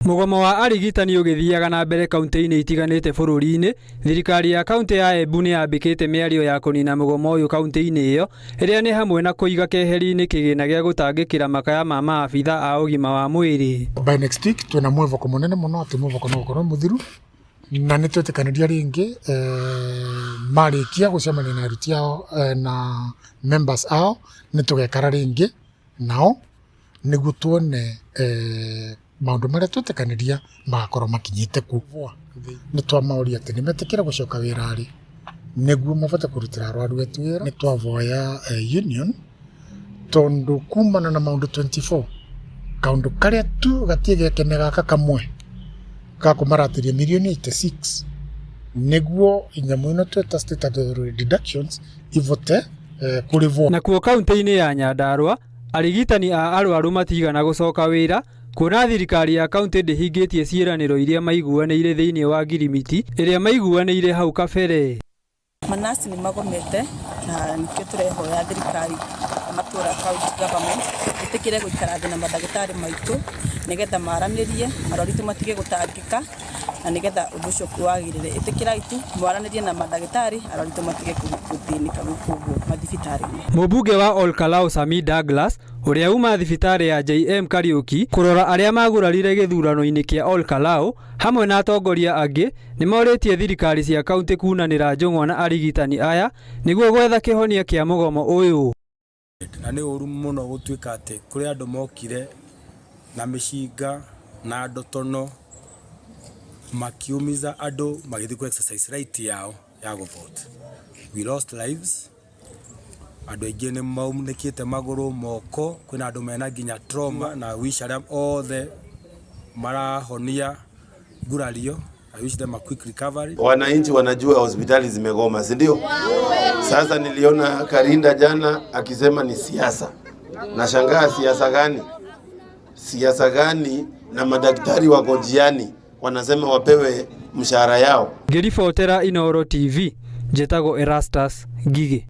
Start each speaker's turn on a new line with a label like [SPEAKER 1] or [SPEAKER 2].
[SPEAKER 1] Mugomo wa arigitani ugithiaga na mbere kaunti-inĩ itiganĩte bũrũri-inĩ. Thirikari ya kaunti ya Embu nĩ yambĩkĩte mĩario ya kũnina mugomo ũyũ kaunti-inĩ ĩyo, ĩrĩa nĩ hamwe na kũiga keheri-inĩ kĩgĩna gĩa gũtangĩkĩra makaya ma maabitha a ũgima wa mwĩrĩ.
[SPEAKER 2] By next week twina mwĩvoko mũnene mũno atĩ mwĩvoko no ũkorwo mũthiru, na nĩ twĩtĩkanĩria rĩngĩ marĩkia gũcemania na aruti ao na members ao nĩ tũgekara rĩngĩ nao nĩguo tuone maundu maria twĩtĩkanĩria magakorwo makinyĩte kuo. Nĩ twamaũria atĩ nĩmetĩkĩra gũcoka wĩra-rĩ nĩguo mabote kũrutĩra arwaru etu wĩra. Nĩ twavoya union tondũ kumana na maundu 24 kaundu karĩa tu gatie gekene gaka kamwe gakumaratĩria mirioni 86 nĩguo inyamu ĩno tweta statutory deductions ivote kũrĩvwo.
[SPEAKER 1] Nakuo kaunti-inĩ ya Nyandarua arigitani a arwaru matigana gũcoka wĩra kuona thirikari ya kaunti ndĩhingĩtie ciĩranĩro iria maiguanĩire thĩinĩ wa ngirimiti ĩrĩa maiguanĩire hau kabere.
[SPEAKER 3] Manasi nĩ magomete na nĩkĩo tũrehoya thirikari matũra county government ĩtĩkĩre gũikara thĩ na mandagĩtarĩ maitũ nĩgetha maranĩrie arwaru matige gũtangĩka na nĩgetha ũndũ ũcio wagĩrĩre. Ĩtĩkĩrai tu mwaranĩrie na mandagĩtarĩ arwaru matige gũthĩnĩka gũkũ mathibitarĩ-inĩ.
[SPEAKER 1] Mũmbunge wa Olkalau Sami Douglas ũrĩa uma thibitarĩ ya JM Kariuki kũrora arĩa magurarire gĩthurano-inĩ kĩa Olkalau hamwe na atongoria angĩ nĩ morĩtie thirikari cia kaunti kunanĩra njũng'wa na arigitani aya nĩguo gwetha kĩhonia kĩa mugomo ũyũ.
[SPEAKER 4] Na nĩ ũru mũno gũtuĩka atĩ kũrĩ andũ mokire na mĩcinga na ndotono makiumiza andũ magĩthiĩ ku exercise right yao ya gũvote. We lost lives. Andũ aingĩ nĩ maunĩkĩte magũrũ moko, kwĩna andũ mena nginya trauma na wish arĩa othe marahonia gurario. I wish them a quick recovery.
[SPEAKER 5] Wananchi wanajua hospitali zimegoma, si ndio? Sasa niliona Karinda jana akisema ni siasa. Nashangaa siasa gani? Siasa gani na madaktari wako njiani wanasema wapewe mshahara yao.
[SPEAKER 1] Ngĩribotera Inooro TV, njĩtagwo Erastus Ngigĩ.